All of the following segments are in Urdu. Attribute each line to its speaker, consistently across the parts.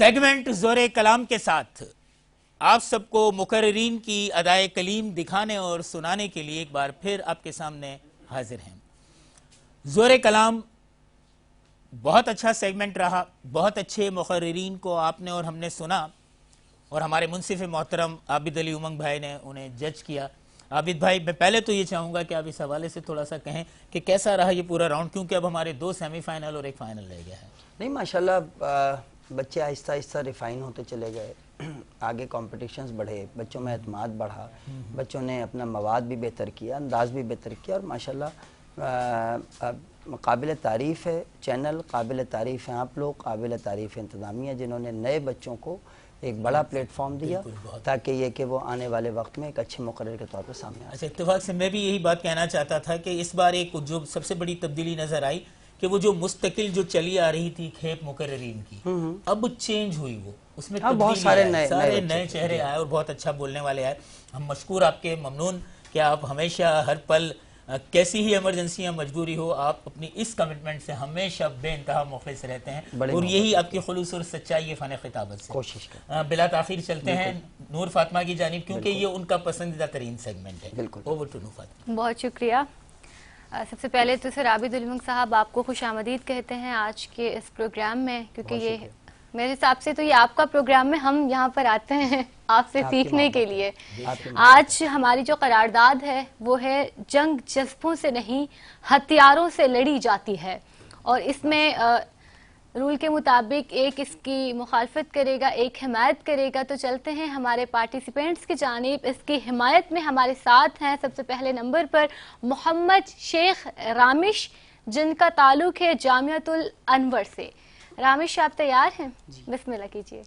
Speaker 1: سیگمنٹ زور کلام کے ساتھ آپ سب کو مقررین کی ادائے کلیم دکھانے اور سنانے کے لیے ایک بار پھر آپ کے سامنے حاضر ہیں۔ زور کلام بہت اچھا سیگمنٹ رہا، بہت اچھے مقررین کو آپ نے اور ہم نے سنا، اور ہمارے منصف محترم عابد علی امنگ بھائی نے انہیں جج کیا۔ عابد بھائی، میں پہلے تو یہ چاہوں گا کہ آپ اس حوالے سے تھوڑا سا کہیں کہ کیسا رہا یہ پورا راؤنڈ، کیونکہ اب ہمارے 2 سیمی فائنل اور 1 فائنل رہ گیا ہے۔
Speaker 2: نہیں، ماشاءاللہ بچے آہستہ آہستہ ریفائن ہوتے چلے گئے، آگے کمپٹیشنز بڑھے، بچوں میں اعتماد بڑھا، بچوں نے اپنا مواد بھی بہتر کیا، انداز بھی بہتر کیا، اور ماشاءاللہ قابل تعریف ہے چینل، قابل تعریف ہیں آپ لوگ، قابل تعریف ہے انتظامیہ، جنہوں نے نئے بچوں کو ایک بڑا پلیٹ فارم دیا تاکہ یہ کہ وہ آنے والے وقت میں ایک اچھے مقرر کے طور پر سامنے آئے۔
Speaker 1: اچھا، اتفاق سے میں بھی یہی بات کہنا چاہتا تھا کہ اس بار ایک جو سب سے بڑی تبدیلی نظر آئی کہ وہ جو مستقل جو چلی آ رہی تھی کھیپ مقررین کی، اب چینج ہوئی، وہ اس میں
Speaker 2: بہت
Speaker 1: سارے نئے چہرے آئے اور بہت اچھا بولنے والے آئے۔ ہم مشکور آپ کے، ممنون کہ آپ ہمیشہ ہر پل کیسی ہی ایمرجنسی یا مجبوری ہو، آپ اپنی اس کمٹمنٹ سے ہمیشہ بے انتہا مخلص رہتے ہیں، اور یہی آپ کی خلوص اور سچائی ہے فن خطابت سے۔
Speaker 2: کوشش کریں۔
Speaker 1: بلا تاخیر چلتے ہیں نور فاطمہ کی جانب، کیونکہ یہ ان کا پسندیدہ ترین سیگمنٹ ہے۔
Speaker 2: بالکل۔
Speaker 1: Over to Noor Fatima.
Speaker 3: بہت شکریہ۔ سب سے پہلے تو سر عابد علی امنگ صاحب آپ کو خوش آمدید کہتے ہیں آج کے اس پروگرام میں، کیونکہ یہ میرے حساب سے تو یہ آپ کا پروگرام میں ہم یہاں پر آتے ہیں آپ سے سیکھنے کے لیے۔ آج ہماری جو قرارداد ہے وہ ہے جنگ جذبوں سے نہیں ہتھیاروں سے لڑی جاتی ہے، اور اس میں رول کے مطابق ایک اس کی مخالفت کرے گا، ایک حمایت کرے گا۔ تو چلتے ہیں ہمارے پارٹیسپینٹس کی جانب، اس کی حمایت میں ہمارے ساتھ ہیں سب سے پہلے نمبر پر محمد شیخ رامش، جن کا تعلق ہے جامعۃ الانور سے۔ رامش، آپ تیار ہیں؟ بسم اللہ کیجئے۔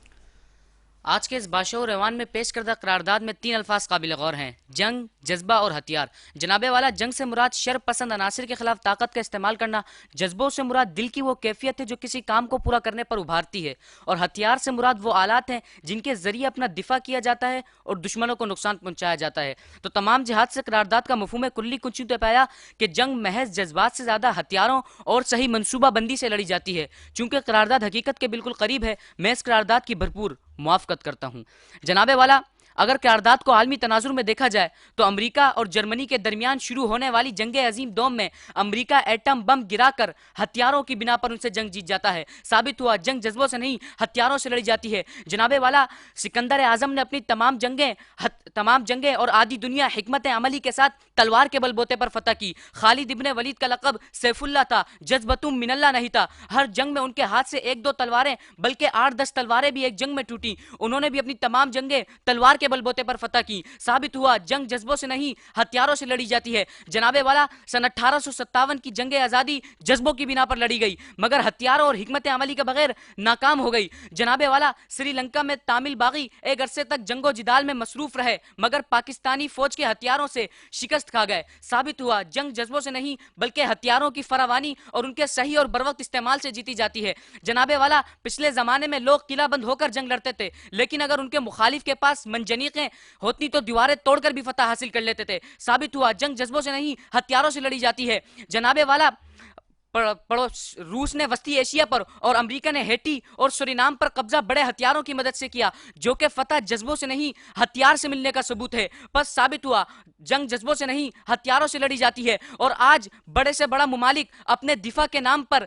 Speaker 4: آج کے اس باشعور ایوان میں پیش کردہ قرارداد میں 3 الفاظ قابل غور ہیں: جنگ، جذبہ اور ہتھیار۔ جناب والا، جنگ سے مراد شر پسند عناصر کے خلاف طاقت کا استعمال کرنا، جذبوں سے مراد دل کی وہ کیفیت ہے جو کسی کام کو پورا کرنے پر ابھارتی ہے، اور ہتھیار سے مراد وہ آلات ہیں جن کے ذریعے اپنا دفاع کیا جاتا ہے اور دشمنوں کو نقصان پہنچایا جاتا ہے۔ تو تمام جہاد سے قرارداد کا مفہوم کلی کچھ تو پایا کہ جنگ محض جذبات سے زیادہ ہتھیاروں اور صحیح منصوبہ بندی سے لڑی جاتی ہے۔ چونکہ قرارداد حقیقت کے بالکل قریب ہے، میں اس قرارداد کی بھرپور موافقت کرتا ہوں۔ جناب والا، اگر قرارداد کو عالمی تناظر میں دیکھا جائے تو امریکہ اور جرمنی کے درمیان شروع ہونے والی جنگ عظیم دوم میں امریکہ ایٹم بم گرا کر ہتھیاروں کی بنا پر ان سے جنگ جیت جاتا ہے۔ ثابت ہوا جنگ جذبوں سے نہیں ہتھیاروں سے لڑی جاتی ہے۔ جناب والا، سکندر اعظم نے اپنی تمام جنگیں اور آدھی دنیا حکمت عملی کے ساتھ تلوار کے بل بوتے پر فتح کی۔ خالد ابن ولید کا لقب سیف اللہ تھا، جذبتم من اللہ نہیں تھا۔ ہر جنگ میں ان کے ہاتھ سے 1-2 تلواریں بلکہ 8-10 تلواریں بھی ایک جنگ میں ٹوٹی۔ انہوں نے بھی اپنی تمام جنگیں تلوار کے بل بوتے پر فتح کی۔ ثابت ہوا جنگ جذبوں سے نہیں ہتھیاروں سے لڑی جاتی ہے۔ جناب والا، سن 1857 کی جنگ آزادی جذبوں کی بنا پر لڑی گئی، مگر ہتھیاروں اور حکمت عملی کے بغیر ناکام ہو گئی۔ جناب والا، سری لنکا میں تامل باغی ایک عرصے تک جنگ و جدال میں مصروف رہے، مگر پاکستانی فوج کے ہتھیاروں سے شکست کھا گئے۔ ثابت ہوا جنگ جذبوں سے نہیں بلکہ ہتھیاروں کی فراوانی اور ان کے صحیح اور بروقت استعمال سے جیتی جاتی ہے۔ جناب والا، پچھلے زمانے میں لوگ قلعہ بند ہو کر جنگ لڑتے تھے، لیکن اگر ان کے مخالف کے پاس منجنیقیں ہوتی تو دیواریں توڑ کر بھی فتح حاصل کر لیتے تھے۔ ثابت ہوا جنگ جذبوں سے نہیں ہتھیاروں سے لڑی جاتی ہے۔ جناب والا، روس نے وسطی ایشیا پر اور امریکہ نے ہیٹی اور سورینام پر قبضہ بڑے ہتھیاروں کی مدد سے کیا، جو کہ فتح جذبوں سے نہیں ہتھیار سے ملنے کا ثبوت ہے۔ پس ثابت ہوا جنگ جذبوں سے نہیں ہتھیاروں سے لڑی جاتی ہے، اور آج بڑے سے بڑا ممالک اپنے دفاع کے نام پر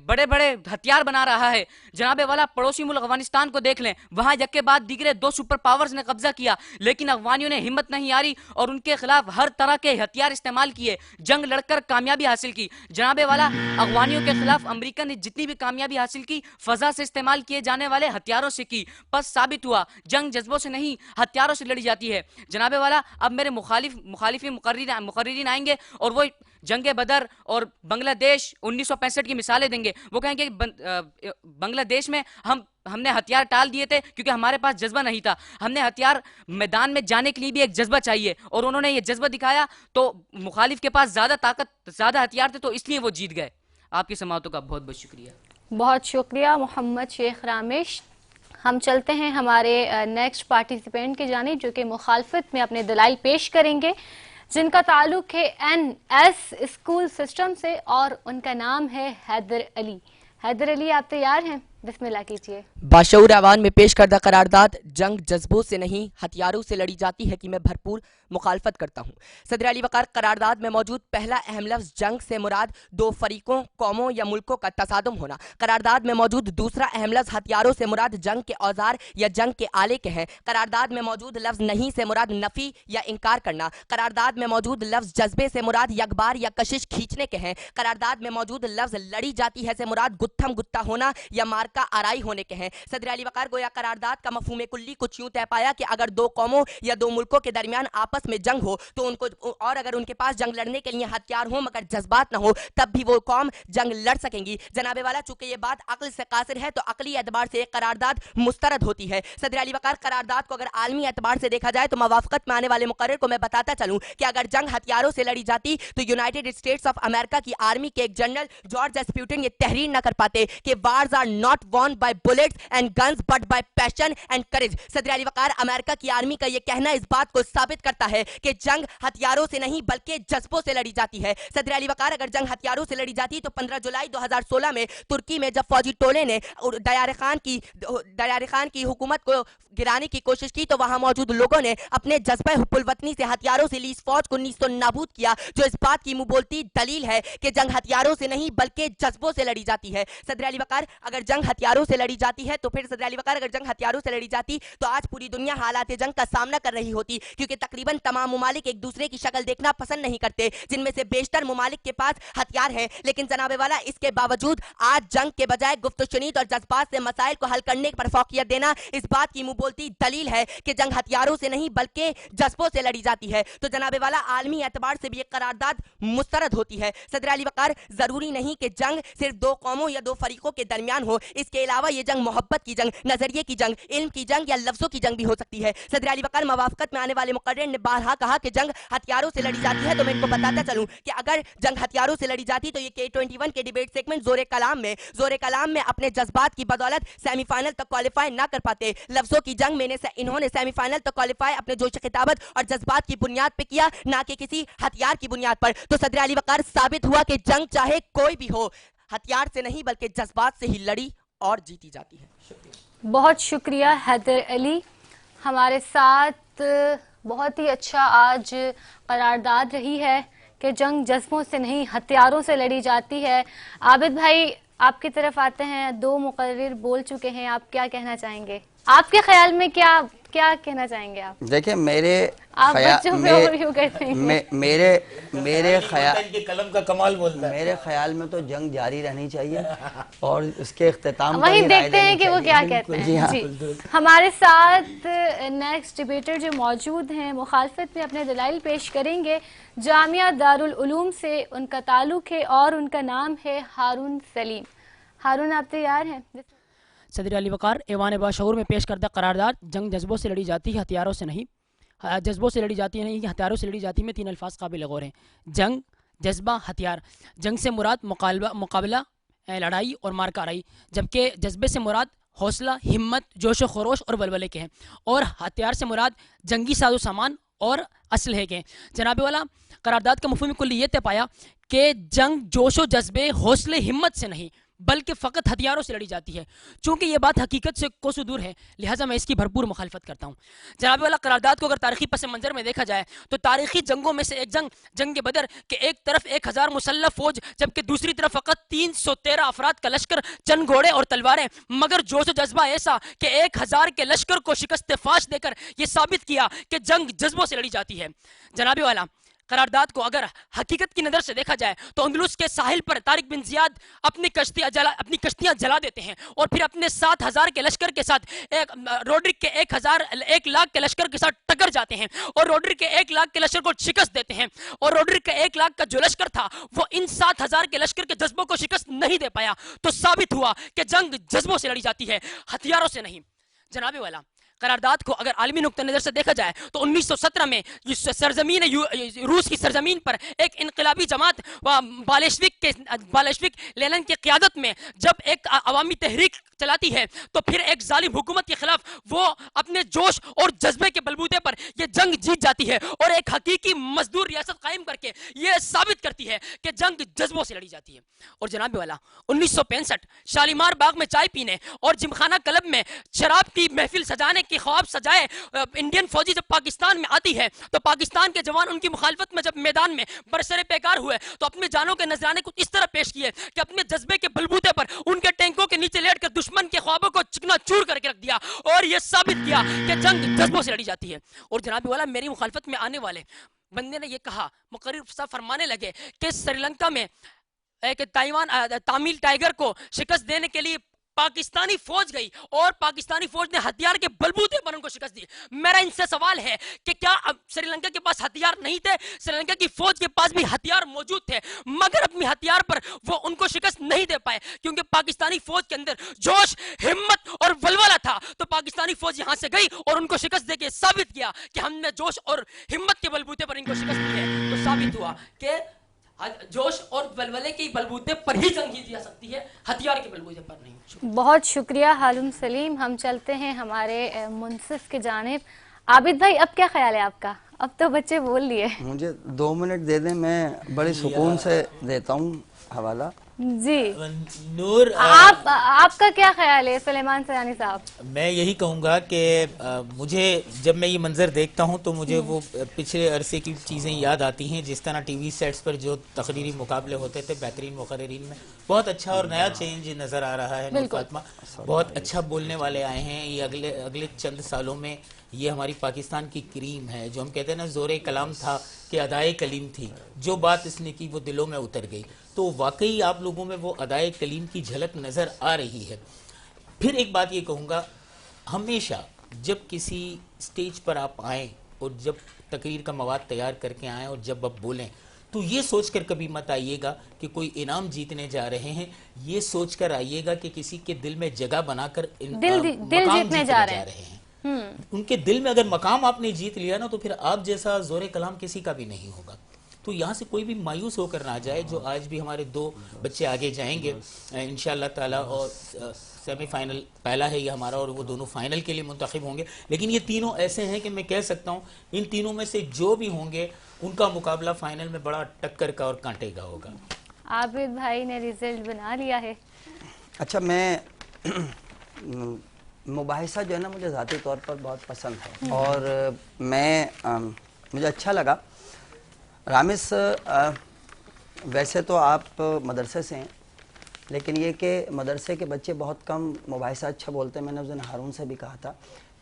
Speaker 4: بڑے بڑے ہتھیار بنا رہا ہے۔ جناب والا، پڑوسی ملک افغانستان کو دیکھ لیں، وہاں یک کے بعد دیگرے 2 سپر پاورز نے قبضہ کیا، لیکن افغانیوں نے ہمت نہیں ہاری اور ان کے خلاف ہر طرح کے ہتھیار استعمال کیے، جنگ لڑ کر کامیابی حاصل کی۔ جناب والا، افغانیوں کے خلاف امریکہ نے جتنی بھی کامیابی حاصل کی فضا سے استعمال کیے جانے والے ہتھیاروں سے کی۔ پس ثابت ہوا جنگ جذبوں سے نہیں ہتھیاروں سے لڑی جاتی ہے۔ جناب والا، اب میرے مخالفی مقررین آئیں گے اور وہ جنگ بدر اور بنگلہ دیش 1965 کی مثالیں دیں گے۔ وہ کہیں گے بنگلہ دیش میں ہم نے ہتھیار ٹال دیے تھے کیونکہ ہمارے پاس جذبہ نہیں تھا، ہم نے ہتھیار میدان میں جانے کے لیے بھی ایک جذبہ چاہیے، اور انہوں نے یہ جذبہ دکھایا تو مخالف کے پاس زیادہ طاقت زیادہ ہتھیار تھے تو اس لیے وہ جیت گئے۔ آپ کی سماعتوں کا بہت بہت شکریہ۔
Speaker 3: بہت شکریہ محمد شیخ رامش۔ ہم چلتے ہیں ہمارے نیکسٹ پارٹیسپینٹ کی جانب، جو کہ مخالفت میں اپنے دلائل پیش کریں گے، جن کا تعلق ہے NS اسکول سسٹم سے، اور ان کا نام ہے حیدر علی۔ حیدر علی، آپ تیار ہیں؟ بسم اللہ کیجیے.
Speaker 5: باشعور ایوان میں پیش کردہ قرارداد جنگ جذبوں سے نہیں ہتھیاروں سے لڑی جاتی ہے کی میں بھرپور مخالفت کرتا ہوں. صدر علی وقار، قرارداد میں موجود پہلا اہم لفظ جنگ سے مراد دو فریقوں، قوموں یا ملکوں کا تصادم ہونا. قرارداد میں موجود دوسرا اہم لفظ ہتھیاروں سے مراد جنگ کے اوزار یا جنگ کے آلے کے ہیں. قرارداد میں موجود لفظ نہیں سے مراد نفی یا انکار کرنا. قرارداد میں موجود لفظ جذبے سے مراد یکبار یا کشش کھینچنے کے ہیں. قرارداد میں موجود لفظ لڑی جاتی ہے سے مراد گتھم گتا ہونا یا مارکا آرائی ہونے کے ہیں. صدر علی وقار، گویا قرارداد کا مفہوم کلی کچھ یوں طے پایا کہ اگر دو قوموں یا دو ملکوں کے درمیان آپس میں جنگ ہو تو ان کو، اور اگر ان کے پاس جنگ لڑنے کے لیے ہتھیار ہوں مگر جذبات نہ ہو، تب بھی وہ قوم جنگ لڑ سکیں گی. جناب والا، چونکہ یہ بات عقل سے قاصر ہے تو عقلی اعتبار سے ایک قرارداد مسترد ہوتی ہے. صدر علی وقار، قرارداد کو اگر عالمی اعتبار سے دیکھا جائے تو موافقت میں آنے والے مقرر کو میں بتاتا چلوں کہ اگر جنگ ہتھیاروں سے لڑی جاتی تو یونائٹڈ اسٹیٹس آف امریکہ کی آرمی کے ایک جنرل جارج ایس پیوٹن یہ تحریر نہ کر پاتے کہ wars are not won by bullets and guns but by passion and courage. صدر علی وقار، امریکہ کی آرمی کا یہ کہنا اس بات کو ثابت کرتا ہے کہ جنگ ہتھیاروں سے نہیں بلکہ جذبوں سے لڑی جاتی ہے. صدر علی وقار، اگر جنگ ہتھیاروں سے لڑی جاتی تو 15 جولائی 2016 میں ترکی میں جب فوجی ٹولے نے دیار خان کی حکومت کو گرانے کی کوشش کی تو وہاں موجود لوگوں نے اپنے جذبہ حب الوطنی سے ہتھیاروں سے لیس فوج کو نیست و نابود کیا، جو اس بات کی منہ بولتی دلیل ہے کہ جنگ ہتھیاروں سے نہیں بلکہ جذبوں سے لڑی جاتی ہے. صدر علی وقار، اگر جنگ ہتھیاروں سے لڑی جاتی ہے تو پھر صدر علی وقار، اگر جنگ ہتھیاروں سے لڑی جاتی تو آج پوری دنیا حالات جنگ کا سامنا کر رہی ہوتی، کیونکہ تقریباً تمام ممالک ایک دوسرے کی شکل دیکھنا پسند نہیں کرتے، جن میں سے بیشتر ممالک کے پاس ہتھیار ہیں. لیکن جناب والا، اس کے باوجود آج جنگ کے بجائے گفت و شنید اور جذبات سے مسائل کو حل کرنے پر فوقیت دینا اس بات کی منہ بولتی دلیل ہے کہ جنگ ہتھیاروں سے نہیں بلکہ جذبوں سے لڑی جاتی ہے. تو جناب والا، عالمی اعتبار سے بھی ایک قرارداد مسترد ہوتی ہے. صدر علی وقار، ضروری نہیں کہ جنگ صرف دو قوموں یا دو فریقوں کے درمیان ہو، اس کے علاوہ یہ جنگ محبت کی جنگ، نظریے کی جنگ، علم کی جنگ یا لفظوں کی جنگ بھی ہو سکتی ہے. صدر علی وقار، موافقت میں آنے والے مقرر نے بارہا کہا کہ جنگ ہتھیاروں سے لڑی جاتی ہے، تو میں ان کو بتاتا چلوں کہ اگر جنگ ہتھیاروں سے لڑی جاتی تو یہ K21 کے ڈیبیٹ سیگمنٹ زور کلام میں اپنے جذبات کی بدولت سیمی فائنل تک کوالیفائی نہ کر پاتے. لفظوں کی جنگ میں انہوں نے سیمی فائنل تک کوالیفائی اپنے جوش خطابت اور جذبات کی بنیاد پہ کیا، نہ کہ کسی ہتھیار کی بنیاد پر. تو صدر علی وقار، ثابت ہوا کہ جنگ چاہے کوئی بھی ہو، ہتھیار سے نہیں بلکہ جذبات سے ہی لڑی اور جیتی جاتی ہے.
Speaker 3: بہت شکریہ حیدر علی، ہمارے ساتھ بہت ہی اچھا آج قرارداد رہی ہے کہ جنگ جذبوں سے نہیں ہتھیاروں سے لڑی جاتی ہے. عابد بھائی، آپ کی طرف آتے ہیں، دو مقرر بول چکے ہیں، آپ کیا کہنا چاہیں گے؟ آپ کے خیال میں کیا کہنا چاہیں گے آپ؟
Speaker 2: دیکھیں،
Speaker 3: میرے
Speaker 2: خیال میں تو جنگ جاری رہنی چاہیے اور اس کے اختتام
Speaker 3: وہی دیکھتے ہیں کہ وہ کیا کہتے ہیں. جی، ہمارے ساتھ نیکسٹ ڈیبیٹر جو موجود ہیں مخالفت میں اپنے دلائل پیش کریں گے. جامعہ دارالعلوم سے ان کا تعلق ہے اور ان کا نام ہے ہارون سلیم. ہارون، آپ تیار ہیں؟
Speaker 6: صدر علی وقار، ایوان باشعور میں پیش کردہ قرارداد جنگ جذبوں سے لڑی جاتی ہے، ہتھیاروں سے نہیں. جذبوں سے لڑی جاتی ہے نہیں، ہتھیاروں سے لڑی جاتی میں 3 الفاظ قابل غور ہیں: جنگ، جذبہ، ہتھیار. جنگ سے مراد مقابلہ، لڑائی اور مار کارائی، جبکہ جذبے سے مراد حوصلہ، ہمت، جوش و خروش اور ولولے کے ہیں، اور ہتھیار سے مراد جنگی ساز و سامان اور اسلحے کے ہیں. جناب والا، قرارداد کا مفہوم کلی یہ طے پایا کہ جنگ جوش و جذبے، حوصلے، ہمت سے نہیں بلکہ فقط ہتھیاروں سے لڑی جاتی ہے. چونکہ یہ بات حقیقت سے کوسوں دور ہے، لہٰذا میں اس کی بھرپور مخالفت کرتا ہوں. جناب والا، قرارداد کو اگر تاریخی پس منظر میں دیکھا جائے تو تاریخی جنگوں میں سے ایک جنگ بدر کے ایک طرف 1000 مسلح فوج جبکہ دوسری طرف فقط 313 افراد کا لشکر، چند گھوڑے اور تلواریں، مگر جوش و جذبہ ایسا کہ 1000 کے لشکر کو شکست فاش دے کر یہ ثابت کیا کہ جنگ جذبوں سے لڑی جاتی ہے. جناب والا، قرارداد کو اگر حقیقت کی نظر سے دیکھا جائے تو اندلس کے ساحل پر طارق بن زیاد اپنی کشتیاں جلا دیتے ہیں اور پھر اپنے 7000 کے لشکر کے ساتھ روڈرک کے 1 لاکھ کے لشکر کے ساتھ ٹکر جاتے ہیں اور روڈرک کے 1 لاکھ کے لشکر کو شکست دیتے ہیں. اور روڈرک کے 1 لاکھ کا جو لشکر تھا وہ ان 7000 کے لشکر کے جذبوں کو شکست نہیں دے پایا. تو ثابت ہوا کہ جنگ جذبوں سے لڑی جاتی ہے، ہتھیاروں سے نہیں. جناب والا، قرارداد کو اگر عالمی نقطہ نظر سے دیکھا جائے تو 1917 میں سرزمین روس کی سرزمین پر ایک انقلابی جماعت بالشوک لینن کی قیادت میں جب ایک عوامی تحریک چلاتی ہے تو پھر ایک ظالم حکومت کے خلاف وہ اپنے جوش اور جذبے کے بلبوتے پر یہ جنگ جیت جاتی ہے اور ایک حقیقی مزدور ریاست قائم کر کے یہ ثابت کرتی ہے کہ جنگ جذبوں سے لڑی جاتی ہے. اور جناب والا 1965 شالیمار باغ میں چائے پینے اور جمخانہ کلب میں شراب کی محفل سجانے کی خواب سجائے انڈین فوجی جب پاکستان میں آتی ہے تو پاکستان کے جوان ان کی مخالفت میں جب میدان میں برسر پیکار ہوئے تو اپنی جانوں کے نذرانے کچھ اس طرح پیش کیے کہ اپنے جذبے کے بلبوتے پر ان کے ٹینکوں کے نیچے لیٹ کر دشمن کے خوابوں کو چکنا چور کر کے رکھ دیا اور یہ ثابت کیا کہ جنگ جذبوں سے لڑی جاتی ہے. اور جناب والا میری مخالفت میں آنے والے بندے نے یہ کہا, مقرر صاحب فرمانے لگے کہ سری لنکا میں ایک تامل ٹائیگر کو شکست دینے کے لیے پاکستانی فوج گئی اور پاکستانی فوج نے ہتھیار کے بلبوتے پر ان کو شکست دی. میرا ان سے سوال ہے کہ کیا سری لنکا کے پاس ہتھیار نہیں تھے؟ سری لنکا کی فوج کے پاس بھی ہتھیار موجود تھے مگر اپنی ہتھیار پر وہ ان کو شکست نہیں دے پائے کیونکہ پاکستانی فوج کے اندر جوش, ہمت اور ولولہ تھا. تو پاکستانی فوج یہاں سے گئی اور ان کو شکست دے کے ثابت کیا کہ ہم نے جوش اور ہمت کے بلبوتے پر ان کو شکست دی ہے. تو ثابت ہوا کہ جوش اور ولولے کے بلبوتے پر ہی جنگ جیتی جا سکتی ہے, ہتھیار کے بلبوتے پر نہیں.
Speaker 3: بہت شکریہ حالم سلیم. ہم چلتے ہیں ہمارے منصف کے جانب. عابد بھائی اب کیا خیال ہے آپ کا؟ اب تو بچے بول لیے. مجھے
Speaker 2: 2 منٹ دے دیں, میں بڑے سکون سے دیتا ہوں حوالہ.
Speaker 3: جی
Speaker 1: نور,
Speaker 3: آپ کا کیا خیال ہے سلیمان سیانی صاحب؟
Speaker 1: میں یہی کہوں گا کہ مجھے جب میں یہ منظر دیکھتا ہوں تو مجھے وہ پچھلے عرصے کی چیزیں یاد آتی ہیں, جس طرح ٹی وی سیٹس پر جو تقریری مقابلے ہوتے تھے بہترین مقررین میں. بہت اچھا اور نیا چینج نظر آ رہا ہے. نور فاطمہ بہت اچھا بولنے والے آئے ہیں. یہ اگلے چند سالوں میں یہ ہماری پاکستان کی کریم ہے. جو ہم کہتے ہیں نا زور کلام تھا کہ ادائے کلیم تھی, جو بات اس نے کی وہ دلوں میں اتر گئی. تو واقعی آپ لوگوں میں وہ ادائے کلیم کی جھلک نظر آ رہی ہے. پھر ایک بات یہ کہوں گا, ہمیشہ جب کسی سٹیج پر آپ آئیں اور جب تقریر کا مواد تیار کر کے آئیں اور جب آپ بولیں تو یہ سوچ کر کبھی مت آئیے گا کہ کوئی انعام جیتنے جا رہے ہیں. یہ سوچ کر آئیے گا کہ کسی کے دل میں جگہ بنا کر مقام جیتنے جا رہے ہیں. ان کے دل میں اگر مقام آپ نے جیت لیا نا تو پھر آپ جیسا زور کلام کسی کا بھی نہیں ہوگا. تو یہاں سے کوئی بھی مایوس ہو کر نہ جائے. جو آج بھی ہمارے 2 بچے آگے جائیں گے انشاءاللہ تعالیٰ, اور سیمی فائنل پہلا ہے یہ ہمارا, اور وہ دونوں فائنل کے لیے منتخب ہوں گے. لیکن یہ تینوں ایسے ہیں کہ میں کہہ سکتا ہوں ان تینوں میں سے جو بھی ہوں گے ان کا مقابلہ فائنل میں بڑا ٹکر کا اور کانٹے کا ہوگا.
Speaker 3: عابد بھائی نے ریزلٹ بنا لیا ہے.
Speaker 2: اچھا, میں مباحثہ جو ہے نا مجھے ذاتی طور پر بہت پسند ہے اور مجھے اچھا لگا. رامز, ویسے تو آپ مدرسے سے ہیں لیکن یہ کہ مدرسے کے بچے بہت کم مباحثہ اچھا بولتے ہیں. میں نے اس دن ہارون سے بھی کہا تھا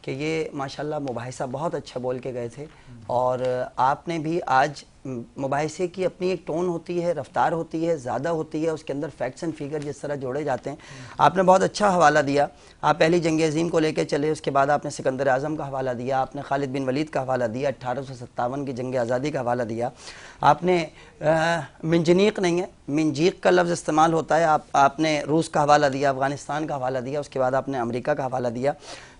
Speaker 2: کہ یہ ماشاءاللہ مباحثہ بہت اچھا بول کے گئے تھے, اور آپ نے بھی آج مباحثے کی اپنی ایک ٹون ہوتی ہے, رفتار ہوتی ہے, زیادہ ہوتی ہے, اس کے اندر فیکٹس اینڈ فیگر جس طرح جوڑے جاتے ہیں. آپ نے بہت اچھا حوالہ دیا. آپ پہلی جنگ عظیم کو لے کے چلے, اس کے بعد آپ نے سکندر اعظم کا حوالہ دیا, آپ نے خالد بن ولید کا حوالہ دیا, 1857 کی جنگ آزادی کا حوالہ دیا. آپ نے منجنیق نہیں ہے, منجیق کا لفظ استعمال ہوتا ہے. آپ نے روس کا حوالہ دیا, افغانستان کا حوالہ دیا, اس کے بعد آپ نے امریکہ کا حوالہ دیا.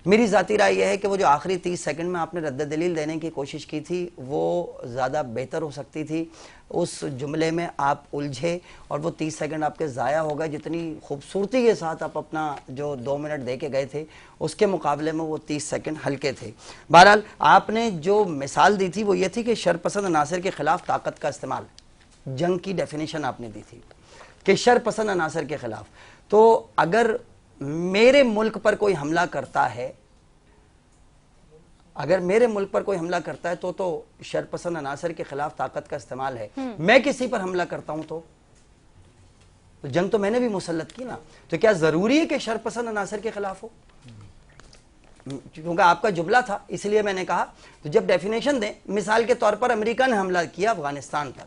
Speaker 2: میری ذاتی رائے یہ ہے کہ وہ جو آخری 30 سیکنڈ میں آپ نے رد دلیل دینے کی کوشش کی تھی وہ زیادہ بہتر ہو سکتی تھی. اس جملے میں آپ الجھے اور وہ 30 سیکنڈ آپ کے ضائع ہو گئے. جتنی خوبصورتی کے ساتھ آپ اپنا جو 2 منٹ دے کے گئے تھے اس کے مقابلے میں وہ 30 سیکنڈ ہلکے تھے. بہرحال آپ نے جو مثال دی تھی وہ یہ تھی کہ شرپسند عناصر کے خلاف طاقت کا استعمال, جنگ کی ڈیفینیشن آپ نے دی تھی کہ شرپسند عناصر کے خلاف. تو اگر میرے ملک پر کوئی حملہ کرتا ہے, اگر میرے ملک پر کوئی حملہ کرتا ہے تو شرپسند عناصر کے خلاف طاقت کا استعمال ہے. میں کسی پر حملہ کرتا ہوں تو جنگ تو میں نے بھی مسلط کی نا, تو کیا ضروری ہے کہ شرپسند عناصر کے خلاف ہو؟ کیونکہ آپ کا جملہ تھا اس لیے میں نے کہا. تو جب ڈیفینیشن دیں, مثال کے طور پر امریکہ نے حملہ کیا افغانستان پر,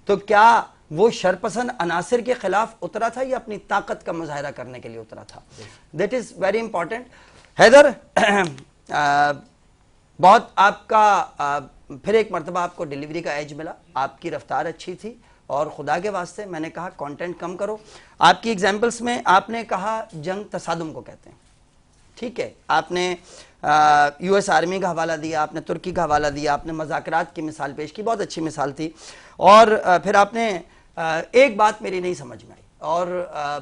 Speaker 2: تو کیا وہ شرپسند عناصر کے خلاف اترا تھا یا اپنی طاقت کا مظاہرہ کرنے کے لیے اترا تھا؟ That is very important. Haider, بہت آپ کا پھر ایک مرتبہ آپ کو ڈیلیوری کا ایج ملا, آپ کی رفتار اچھی تھی, اور خدا کے واسطے میں نے کہا کانٹینٹ کم کرو. آپ کی ایگزامپلس میں آپ نے کہا جنگ تصادم کو کہتے ہیں, ٹھیک ہے, آپ نے یو ایس آرمی کا حوالہ دیا, آپ نے ترکی کا حوالہ دیا, آپ نے مذاکرات کی مثال پیش کی, بہت اچھی مثال تھی. اور پھر آپ نے ایک بات میری نہیں سمجھ میں آئی, اور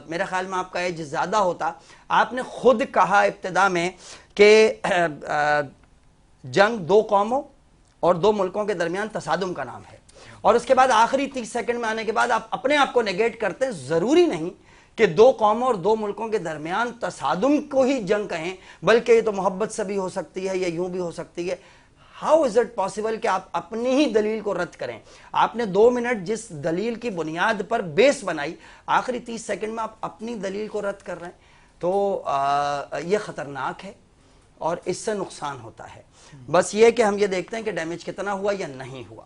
Speaker 2: میرا خیال میں آپ کا ایج زیادہ ہوتا. آپ نے خود کہا ابتدا میں کہ جنگ 2 قوموں اور 2 ملکوں کے درمیان تصادم کا نام ہے، اور اس کے بعد آخری 30 سیکنڈ میں آنے کے بعد آپ اپنے آپ کو نیگیٹ کرتے ہیں. ضروری نہیں کہ 2 قوموں اور 2 ملکوں کے درمیان تصادم کو ہی جنگ کہیں، بلکہ یہ تو محبت سے بھی ہو سکتی ہے یا یوں بھی ہو سکتی ہے. ہاؤ از اٹ پاسبل کہ آپ اپنی ہی دلیل کو رد کریں؟ آپ نے 2 منٹ جس دلیل کی بنیاد پر بیس بنائی، آخری 30 سیکنڈ میں آپ اپنی دلیل کو رد کر رہے ہیں. تو یہ خطرناک ہے اور اس سے نقصان ہوتا ہے. بس یہ کہ ہم یہ دیکھتے ہیں کہ ڈیمیج کتنا ہوا یا نہیں ہوا.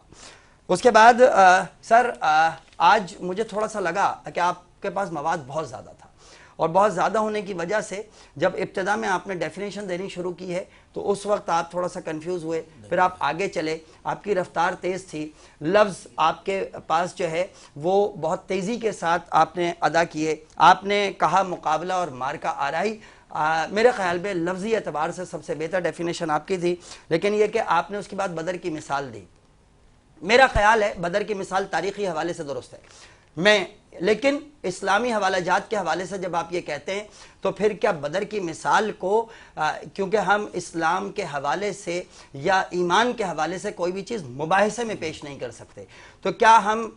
Speaker 2: اس کے بعد سر آج مجھے تھوڑا سا لگا کہ آپ کے پاس مواد بہت زیادہ تھا، اور بہت زیادہ ہونے کی وجہ سے جب ابتدا میں آپ نے ڈیفینیشن دینی شروع کی ہے تو اس وقت آپ تھوڑا سا کنفیوز ہوئے، پھر آپ آگے چلے، آپ کی رفتار تیز تھی، لفظ آپ کے پاس جو ہے وہ بہت تیزی کے ساتھ آپ نے ادا کیے. آپ نے کہا مقابلہ اور مارکا آرائی. میرے خیال میں لفظی اعتبار سے سب سے بہتر ڈیفینیشن آپ کی تھی، لیکن یہ کہ آپ نے اس کے بعد بدر کی مثال دی. میرا خیال ہے بدر کی مثال تاریخی حوالے سے درست ہے، لیکن اسلامی حوالہ جات کے حوالے سے جب آپ یہ کہتے ہیں تو پھر کیا بدر کی مثال کو کیونکہ ہم اسلام کے حوالے سے یا ایمان کے حوالے سے کوئی بھی چیز مباحثے میں پیش نہیں کر سکتے، تو کیا ہم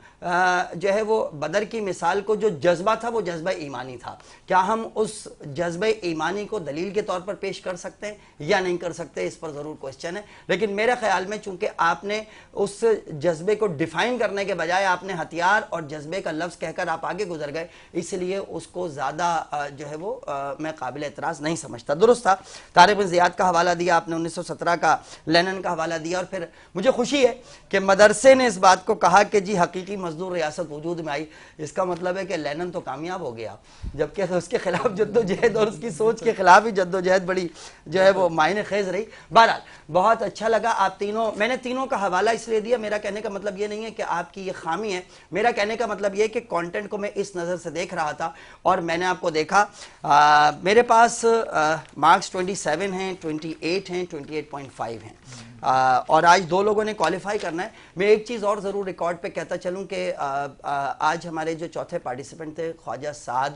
Speaker 2: جو ہے وہ بدر کی مثال کو جو جذبہ تھا وہ جذبہ ایمانی تھا، کیا ہم اس جذبہ ایمانی کو دلیل کے طور پر پیش کر سکتے ہیں یا نہیں کر سکتے؟ اس پر ضرور کوشچن ہے. لیکن میرے خیال میں چونکہ آپ نے اس جذبے کو ڈیفائن کرنے کے بجائے آپ نے ہتھیار اور جذبے کا لفظ کہہ کر آپ آگے گزر گئے، اس لیے اس کو زیادہ جو ہے وہ میں قابل اعتراض نہیں سمجھتا. درست تھا، طارق بن زیاد کا حوالہ دیا آپ نے، 1917 کا لینن کا حوالہ دیا، اور پھر مجھے خوشی ہے کہ مدرسے نے اس بات کو کہا کہ جی حقیقی مزدور ریاست وجود میں آئی. اس کا مطلب ہے کہ لینن تو کامیاب ہو گیا، جبکہ اس کے خلاف جدوجہد اور اس کی سوچ کے خلاف ہی جدوجہد بڑی جو ہے وہ معنی خیز رہی. بہرحال بہت اچھا لگا آپ تینوں، میں نے تینوں کا حوالہ اس لیے دیا، میرا کہنے کا مطلب یہ نہیں ہے کہ آپ کی یہ خامی ہے، میرا کہنے کا مطلب یہ کہ کانٹینٹ کو میں اس نظر سے دیکھ رہا تھا اور میں نے آپ کو دیکھا. میرے پاس مارکس 27 ہیں، 28 ہیں، 28.5 ہیں، اور آج 2 لوگوں نے کوالیفائی کرنا ہے. میں ایک چیز اور ضرور ریکارڈ پہ کہتا چلوں کہ آج ہمارے جو چوتھے پارٹیسپینٹ تھے خواجہ سعد،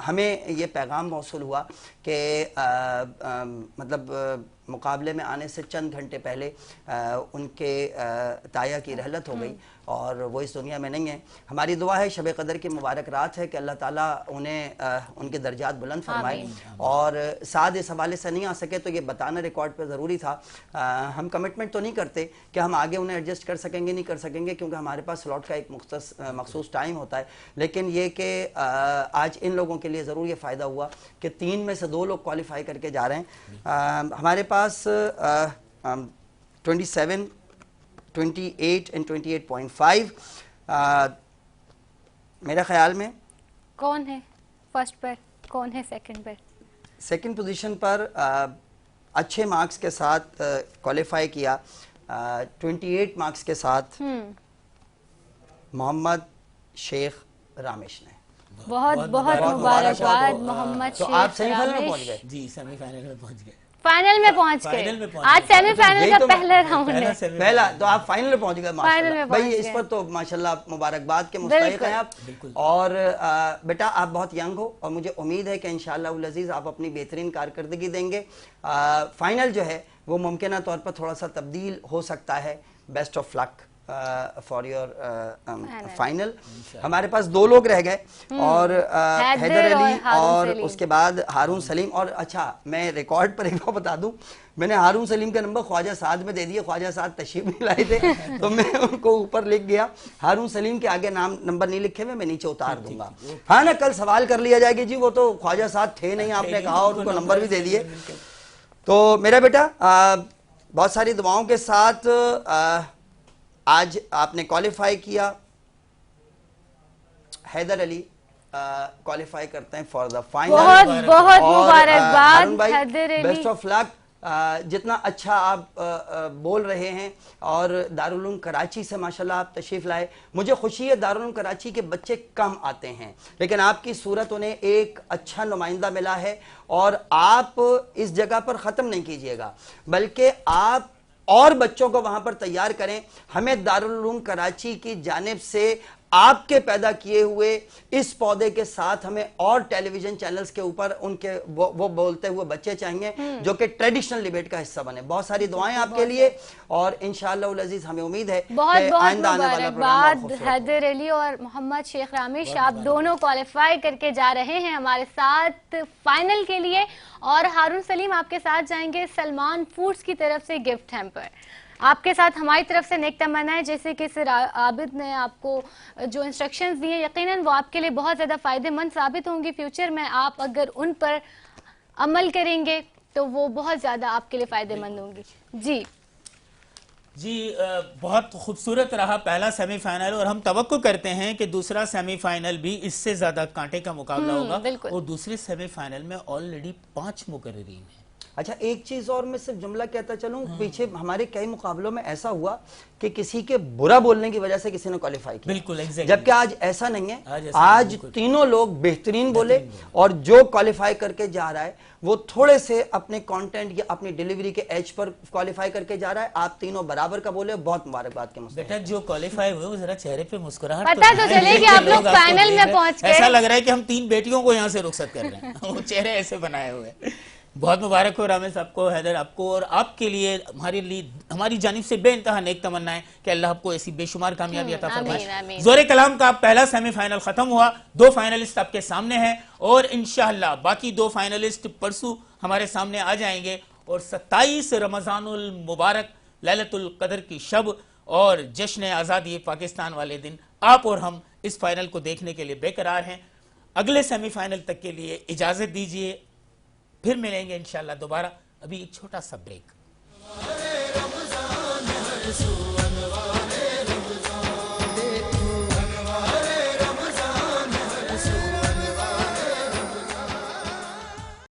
Speaker 2: ہمیں یہ پیغام موصول ہوا کہ مطلب مقابلے میں آنے سے چند گھنٹے پہلے ان کے تایا کی رحلت ہو گئی اور وہ اس دنیا میں نہیں ہیں. ہماری دعا ہے شب قدر کی مبارک رات ہے کہ اللہ تعالیٰ انہیں ان کے درجات بلند فرمائے. اور سعد اس حوالے سے نہیں آ سکے تو یہ بتانا ریکارڈ پہ ضروری تھا. ہم کمٹمنٹ تو نہیں کرتے کہ ہم آگے انہیں ایڈجسٹ کر سکیں گے نہیں کر سکیں گے، کیونکہ ہمارے پاس سلاٹ کا ایک مخصوص ٹائم ہوتا ہے، لیکن یہ کہ آج ان لوگوں کے لیے ضرور یہ فائدہ ہوا کہ 3 میں سے 2 لوگ کوالیفائی کر کے جا رہے ہیں. ہمارے پاس 27 28 and 28.5 میرے خیال میں
Speaker 3: کون ہے فرسٹ پر، کون ہے سیکنڈ پر؟
Speaker 2: سیکنڈ پوزیشن پر اچھے مارکس کے ساتھ کوالیفائی کیا 28 مارکس کے ساتھ محمد شیخ رامیش نے.
Speaker 3: بہت بہت مبارکباد محمد شیخ
Speaker 2: تو آپ سیمی فائنل میں پہنچ گئے.
Speaker 1: جی سیمی فائنل میں پہنچ گئے،
Speaker 3: فائنل میں پہنچ گئے. آج سیمی فائنل کا پہلا راؤنڈ ہے،
Speaker 2: پہلا تو آپ فائنل میں پہنچ گئے. ماشاءاللہ بھائی اس
Speaker 3: گئے.
Speaker 2: پر تو ماشاءاللہ مبارکباد کے مستحق ہیں آپ. اور بیٹا آپ بہت ینگ ہو اور مجھے امید ہے کہ انشاءاللہ العزیز آپ اپنی بہترین کارکردگی دیں گے. فائنل جو ہے وہ ممکنہ طور پر تھوڑا سا تبدیل ہو سکتا ہے. Best of luck for your final. ہمارے پاس 2 لوگ رہ گئے اور حیدر علی اور اس کے بعد ہارون سلیم. اور اچھا میں ریکارڈ پر ایک بار بتا دوں، میں نے ہارون سلیم کا نمبر خواجہ سعد میں دے دیا. خواجہ سعد تشریف نہیں لائے تھے تو میں ان کو اوپر لکھ گیا. ہارون سلیم کے آگے نمبر نہیں لکھے ہوئے، میں نیچے اتار دوں گا. ہاں نا کل سوال کر لیا جائے گا جی وہ تو خواجہ سعد تھے نہیں، آپ نے کہا اور ان کو نمبر بھی دے دیے. تو میرا بیٹا بہت ساری دعاؤں کے ساتھ آج آپ نے کوالیفائی کیا. حیدر علی کوالیفائی کرتے ہیں فار دا فائنل.
Speaker 3: بہت بہت مبارکباد
Speaker 2: ہارون بھائی
Speaker 3: حیدر علی.
Speaker 2: بیسٹ آف لک. جتنا اچھا آپ بول رہے ہیں اور دارالعلوم کراچی سے ماشاءاللہ آپ تشریف لائے. مجھے خوشی ہے دارالعلوم کراچی کے بچے کم آتے ہیں لیکن آپ کی صورت انہیں ایک اچھا نمائندہ ملا ہے. اور آپ اس جگہ پر ختم نہیں کیجئے گا بلکہ آپ اور بچوں کو وہاں پر تیار کریں. ہمیں دارالعلوم کراچی کی جانب سے آپ کے پیدا کیے ہوئے اس پودے کے ساتھ ہمیں اور ٹیلی ویژن چینلز کے اوپر ان کے وہ بولتے ہوئے بچے چاہیے جو کہ ٹریڈیشنل ڈیبیٹ کا حصہ بنے. بہت ساری دعائیں آپ کے لیے, اور انشاءاللہ العزیز ہمیں امید ہے
Speaker 3: بہت
Speaker 2: کہ
Speaker 3: بہت
Speaker 2: آئندہ آنے والا پروگرام
Speaker 3: مبارکباد. حیدر علی اور محمد شیخ رامیش, آپ دونوں کوالیفائی کر کے جا رہے ہیں ہمارے ساتھ فائنل کے لیے, اور ہارون سلیم آپ کے ساتھ جائیں گے سلمان فوڈز کی طرف سے گفٹ ہیمپر. آپ کے ساتھ ہماری طرف سے نیک تمنائیں, جیسے کہ سر عابد نے آپ کو جو انسٹرکشنز دیے یقیناً وہ آپ کے لیے بہت زیادہ فائدہ مند ثابت ہوں گی فیوچر میں. آپ اگر ان پر عمل کریں گے تو وہ بہت زیادہ آپ کے لیے فائدہ مند ہوں گی.
Speaker 1: جی بہت خوبصورت رہا پہلا سیمی فائنل, اور ہم توقع کرتے ہیں کہ دوسرا سیمی فائنل بھی اس سے زیادہ کانٹے کا مقابلہ ہوگا, اور دوسرے سیمی فائنل میں آلریڈی 5 مقررین ہیں.
Speaker 2: اچھا ایک چیز اور میں صرف جملہ کہتا چلوں, پیچھے ہمارے کئی مقابلوں میں ایسا ہوا کہ کسی کے برا بولنے کی وجہ سے کسی نے کوالیفائی کیا,
Speaker 1: بالکل
Speaker 2: جبکہ آج ایسا نہیں ہے. آج تینوں لوگ بہترین بولے, اور جو کوالیفائی کر کے جا رہا ہے وہ تھوڑے سے اپنے کانٹینٹ یا اپنی ڈیلیوری کے ایج پر کوالیفائی کر کے جا رہا ہے. آپ تینوں برابر کا بولے, بہت مبارکباد کے مستحق.
Speaker 1: بیٹا جو کوالیفائی ہوئے وہ ذرا چہرے پہ مسکراہٹ
Speaker 3: پتہ تو چلے کہ آپ لوگ فائنل میں پہنچ گئے.
Speaker 1: ایسا لگ رہا ہے کہ ہم 3 بیٹیوں کو یہاں سے رخصت کر رہے ہیں, وہ چہرے ایسے بنائے ہوئے. بہت مبارک ہو رامز آپ کو, حیدر آپ کو, اور آپ کے لیے ہماری جانب سے بے انتہا نیک تمنائیں کہ اللہ آپ کو ایسی بے شمار کامیابی عطا فرمائے. زور کلام کا پہلا سیمی فائنل ختم ہوا, 2 فائنلسٹ آپ کے سامنے ہیں, اور انشاءاللہ باقی 2 فائنلسٹ پرسوں ہمارے سامنے آ جائیں گے. اور 27 رمضان المبارک لیلۃ القدر کی شب اور جشن آزادی پاکستان والے دن آپ اور ہم اس فائنل کو دیکھنے کے لیے بے قرار ہیں. اگلے سیمی فائنل تک کے لیے اجازت دیجیے, پھر ملیں گے انشاءاللہ دوبارہ. ابھی ایک چھوٹا سا بریک.